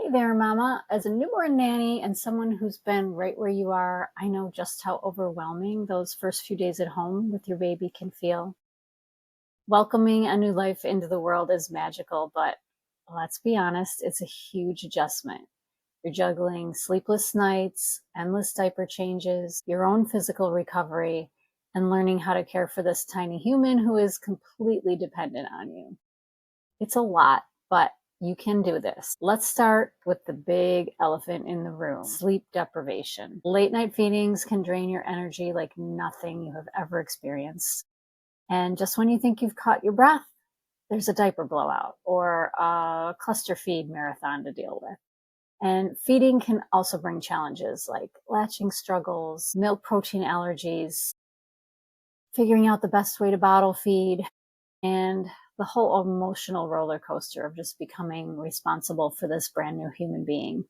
Hey there, Mama. As a newborn nanny and someone who's been right where you are, I know just how overwhelming those first few days at home with your baby can feel. Welcoming a new life into the world is magical, but let's be honest, it's a huge adjustment. You're juggling sleepless nights, endless diaper changes, your own physical recovery, and learning how to care for this tiny human who is completely dependent on you. It's a lot, but you can do this. Let's start with the big elephant in the room, sleep deprivation. Late night feedings can drain your energy like nothing you have ever experienced. And just when you think you've caught your breath, there's a diaper blowout or a cluster feed marathon to deal with. And feeding can also bring challenges like latching struggles, milk protein allergies, figuring out the best way to bottle feed, and the whole emotional roller coaster of just becoming responsible for this brand new human being.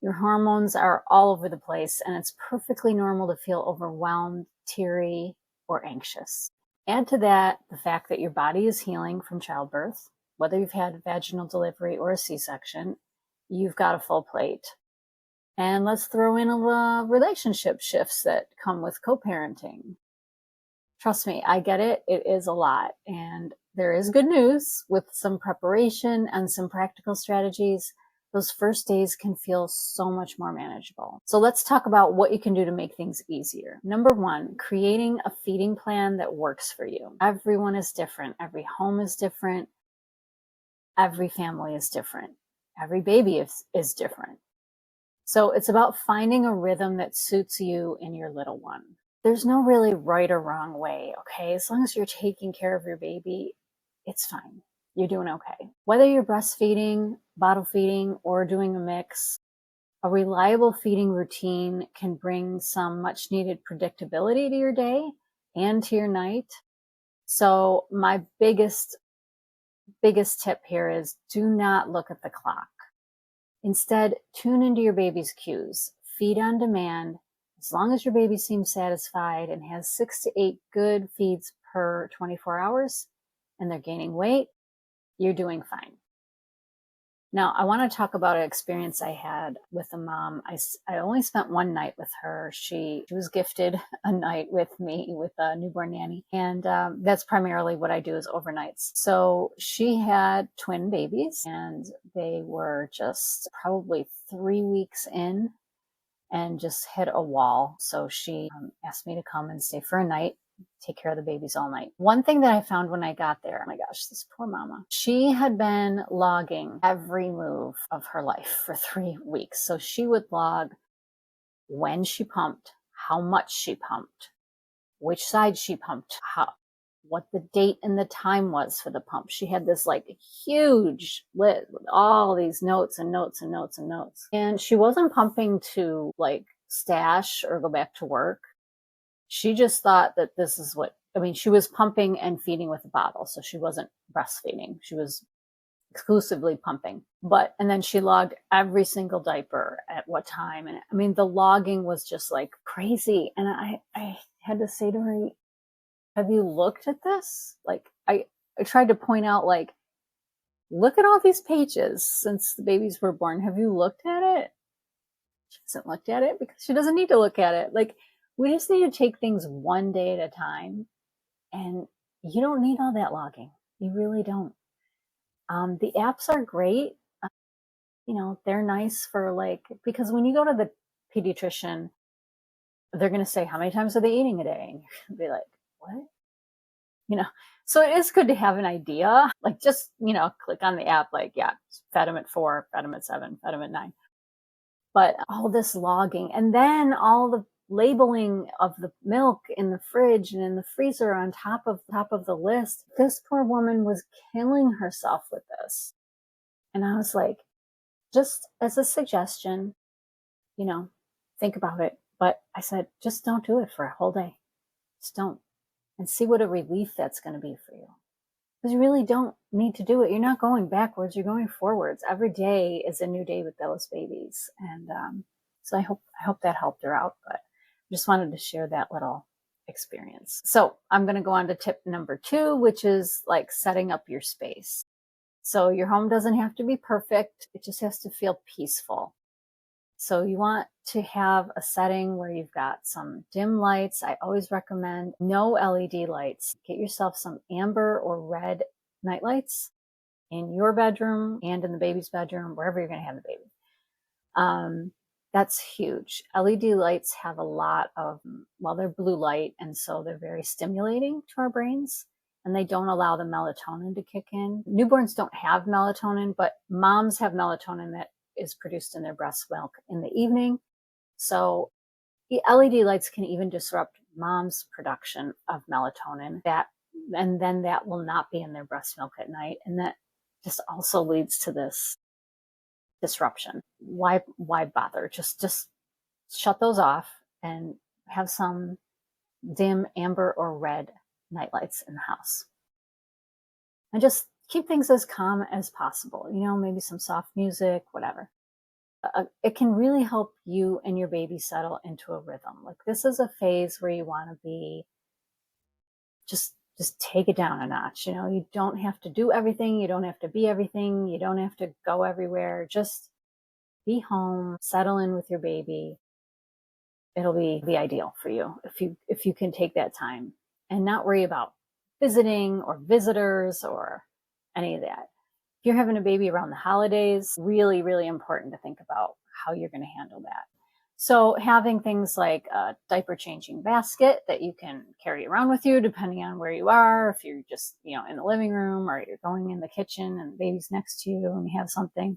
Your hormones are all over the place, and it's perfectly normal to feel overwhelmed, teary, or anxious. Add to that the fact that your body is healing from childbirth, whether you've had vaginal delivery or a C section, you've got a full plate. And let's throw in a relationship shifts that come with co parenting. Trust me, I get it. It is a lot. And there is good news with some preparation and some practical strategies. Those first days can feel so much more manageable. So let's talk about what you can do to make things easier. Number one, creating a feeding plan that works for you. Everyone is different. Every home is different. Every family is different. Every baby is different. So it's about finding a rhythm that suits you and your little one. There's no really right or wrong way, okay? As long as you're taking care of your baby, it's fine. You're doing okay. Whether you're breastfeeding, bottle feeding, or doing a mix, a reliable feeding routine can bring some much needed predictability to your day and to your night. So my biggest tip here is do not look at the clock. Instead, tune into your baby's cues. Feed on demand. As long as your baby seems satisfied and has 6 to 8 good feeds per 24 hours and they're gaining weight, you're doing fine. Now, I want to talk about an experience I had with a mom. I only spent one night with her. She was gifted a night with me with a newborn nanny. And that's primarily what I do is overnights. So she had twin babies and they were just probably 3 weeks in and just hit a wall. So she asked me to come and stay for a night, take care of the babies all night. One thing that I found when I got there, oh my gosh, this poor mama, she had been logging every move of her life for 3 weeks. So she would log when she pumped, how much she pumped, which side she pumped, what the date and the time was for the pump. She had this like huge list with all these notes and notes and notes and notes. And she wasn't pumping to like stash or go back to work. She just thought that this is she was pumping and feeding with a bottle. So she wasn't breastfeeding. She was exclusively pumping. And then she logged every single diaper at what time. And I mean, the logging was just like crazy. And I had to say to her, have you looked at this? Like, I tried to point out, like, look at all these pages since the babies were born. Have you looked at it? She hasn't looked at it because she doesn't need to look at it. Like, we just need to take things one day at a time. And you don't need all that logging. You really don't. The apps are great. They're nice for because when you go to the pediatrician, they're going to say, how many times are they eating a day? And you're going to be like, what? So it is good to have an idea, like just, click on the app, like, yeah, fed them at 4, fed them at 7, fed them at 9. But all this logging and then all the labeling of the milk in the fridge and in the freezer on top of the list. This poor woman was killing herself with this. And I was like, just as a suggestion, think about it. But I said, just don't do it for a whole day. Just don't. And see what a relief that's going to be for you. Because you really don't need to do it. You're not going backwards. You're going forwards. Every day is a new day with those babies. And so I hope that helped her out. But I just wanted to share that little experience. So I'm going to go on to tip number 2, which is like setting up your space. So your home doesn't have to be perfect. It just has to feel peaceful. So you want to have a setting where you've got some dim lights. I always recommend no LED lights. Get yourself some amber or red night lights in your bedroom and in the baby's bedroom, wherever you're going to have the baby. That's huge. LED lights have a lot of, well, they're blue light, and so they're very stimulating to our brains, and they don't allow the melatonin to kick in. Newborns don't have melatonin, but moms have melatonin that is produced in their breast milk in the evening. So the LED lights can even disrupt mom's production of melatonin, and then that will not be in their breast milk at night. And that just also leads to this disruption. Why bother? Just shut those off and have some dim amber or red nightlights in the house. And just keep things as calm as possible. Maybe some soft music, whatever. It can really help you and your baby settle into a rhythm. Like, this is a phase where you want to be just take it down a notch. You don't have to do everything. You don't have to be everything. You don't have to go everywhere. Just be home, settle in with your baby. It'll be ideal for you if you can take that time and not worry about visiting or visitors or any of that. If you're having a baby around the holidays, really, really important to think about how you're going to handle that. So having things like a diaper changing basket that you can carry around with you, depending on where you are, if you're just, in the living room or you're going in the kitchen and the baby's next to you and you have something,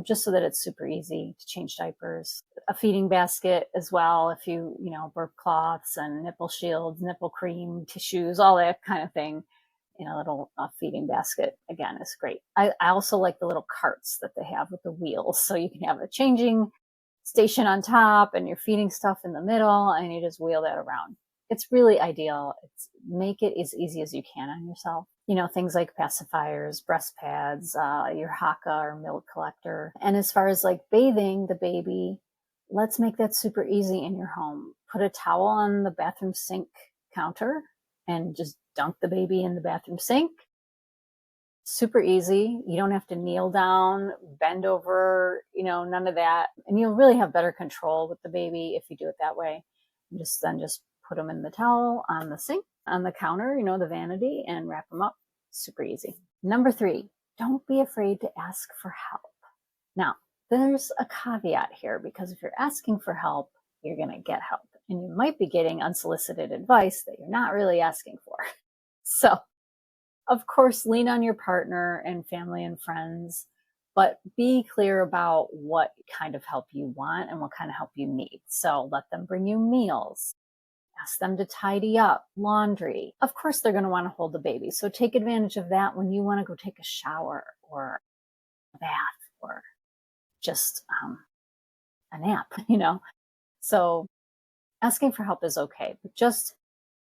just so that it's super easy to change diapers. A feeding basket as well, if you burp cloths and nipple shields, nipple cream, tissues, all that kind of thing. A little feeding basket, again, is great. I also like the little carts that they have with the wheels. So you can have a changing station on top and you're feeding stuff in the middle and you just wheel that around. It's really ideal. Make it as easy as you can on yourself. Things like pacifiers, breast pads, your Haka or milk collector. And as far as like bathing the baby, let's make that super easy in your home. Put a towel on the bathroom sink counter and just dunk the baby in the bathroom sink. Super easy. You don't have to kneel down, bend over, none of that. And you'll really have better control with the baby if you do it that way. Just put them in the towel on the sink, on the counter, the vanity, and wrap them up. Super easy. Number 3, don't be afraid to ask for help. Now, there's a caveat here, because if you're asking for help, you're going to get help. And you might be getting unsolicited advice that you're not really asking for. So, of course, lean on your partner and family and friends, but be clear about what kind of help you want and what kind of help you need. So let them bring you meals. Ask them to tidy up, laundry. Of course, they're going to want to hold the baby. So take advantage of that when you want to go take a shower or a bath or just a nap, So asking for help is okay, but just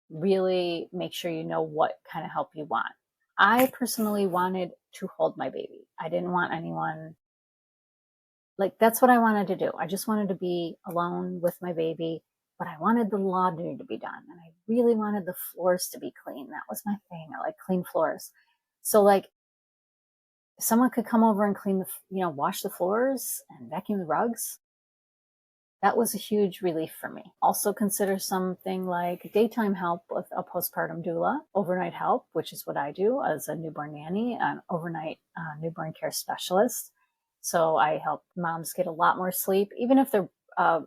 really make sure you know what kind of help you want. I personally wanted to hold my baby. I didn't want anyone, that's what I wanted to do. I just wanted to be alone with my baby, but I wanted the laundry to be done. And I really wanted the floors to be clean. That was my thing. I like clean floors. So if someone could come over and clean wash the floors and vacuum the rugs, that was a huge relief for me. Also consider something like daytime help with a postpartum doula, overnight help, which is what I do as a newborn nanny, an overnight newborn care specialist. So I help moms get a lot more sleep. Even if they're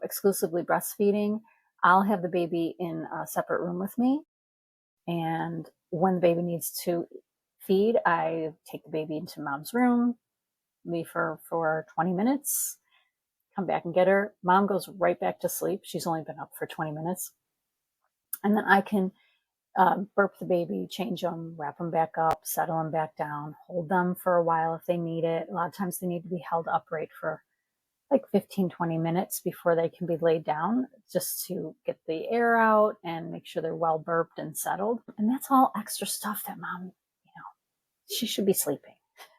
exclusively breastfeeding, I'll have the baby in a separate room with me. And when the baby needs to feed, I take the baby into mom's room, leave her for 20 minutes, come back and get her. Mom goes right back to sleep. She's only been up for 20 minutes. And then I can burp the baby, change them, wrap them back up, settle them back down, hold them for a while if they need it. A lot of times they need to be held upright for 15, 20 minutes before they can be laid down, just to get the air out and make sure they're well burped and settled. And that's all extra stuff that mom, she should be sleeping.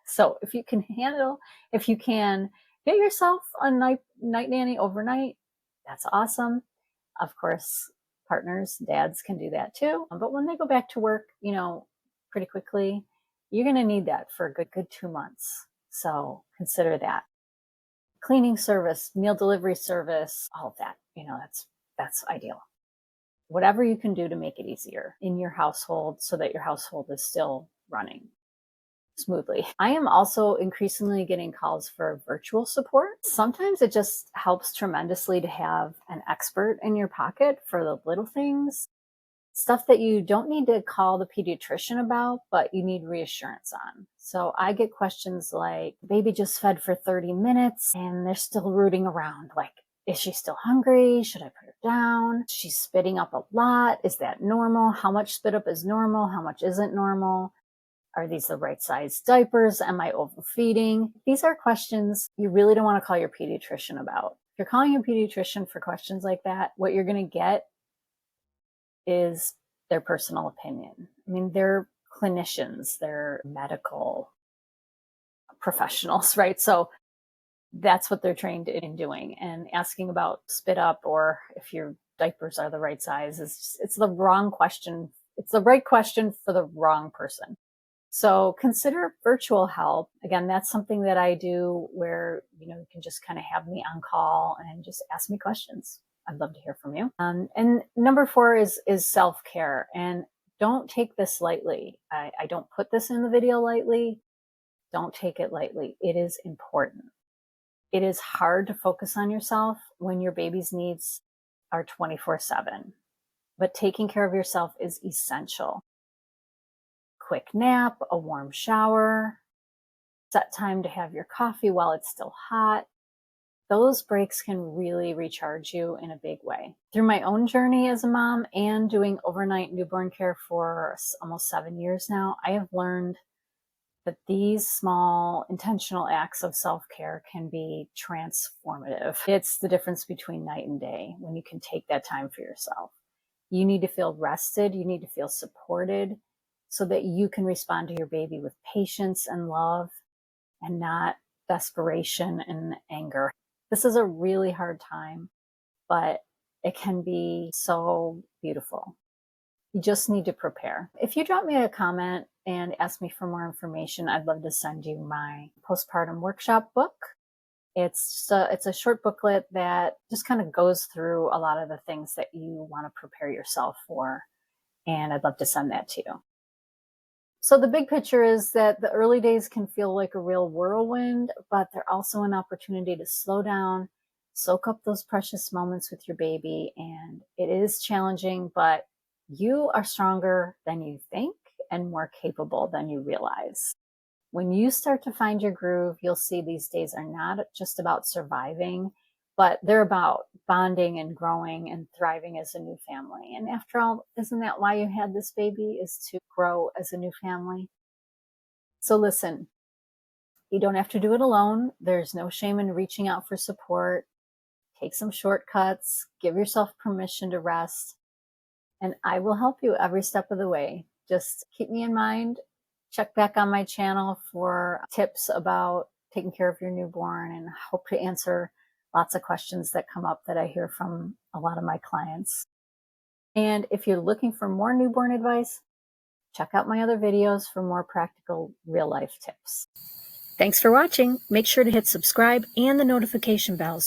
So if you can get yourself a night nanny overnight, that's awesome. Of course, partners, dads can do that too. But when they go back to work, pretty quickly, You're going to need that for a good 2 months. So consider that. Cleaning service, meal delivery service, all of that, that's ideal. Whatever you can do to make it easier in your household so that your household is still running smoothly. I am also increasingly getting calls for virtual support. Sometimes it just helps tremendously to have an expert in your pocket for the little things, stuff that you don't need to call the pediatrician about, but you need reassurance on. So I get questions like, baby just fed for 30 minutes and they're still rooting around. Like, is she still hungry? Should I put her down? She's spitting up a lot. Is that normal? How much spit up is normal? How much isn't normal? Are these the right size diapers? Am I overfeeding? These are questions you really don't want to call your pediatrician about. If you're calling your pediatrician for questions like that, what you're going to get is their personal opinion. I mean, they're clinicians, they're medical professionals, right? So that's what they're trained in doing. And asking about spit up or if your diapers are the right size it's the wrong question. It's the right question for the wrong person. So consider virtual help. Again, that's something that I do where, you can just kind of have me on call and just ask me questions. I'd love to hear from you. And number 4 is self-care. And don't take this lightly. I don't put this in the video lightly. Don't take it lightly. It is important. It is hard to focus on yourself when your baby's needs are 24/7. But taking care of yourself is essential. Quick nap, a warm shower, set time to have your coffee while it's still hot. Those breaks can really recharge you in a big way. Through my own journey as a mom and doing overnight newborn care for almost 7 years now, I have learned that these small intentional acts of self-care can be transformative. It's the difference between night and day when you can take that time for yourself. You need to feel rested. You need to feel supported so that you can respond to your baby with patience and love and not desperation and anger. This is a really hard time, but it can be so beautiful. You just need to prepare. If you drop me a comment and ask me for more information, I'd love to send you my postpartum workshop book. It's a short booklet that just kind of goes through a lot of the things that you want to prepare yourself for. And I'd love to send that to you. So the big picture is that the early days can feel like a real whirlwind, but they're also an opportunity to slow down, soak up those precious moments with your baby. And it is challenging, but you are stronger than you think and more capable than you realize. When you start to find your groove, you'll see these days are not just about surviving, but they're about bonding and growing and thriving as a new family. And after all, isn't that why you had this baby, is to grow as a new family? So listen, you don't have to do it alone. There's no shame in reaching out for support. Take some shortcuts, give yourself permission to rest, and I will help you every step of the way. Just keep me in mind. Check back on my channel for tips about taking care of your newborn, and hope to answer lots of questions that come up that I hear from a lot of my clients. And if you're looking for more newborn advice, check out my other videos for more practical real life tips. Thanks for watching. Make sure to hit subscribe and the notification bells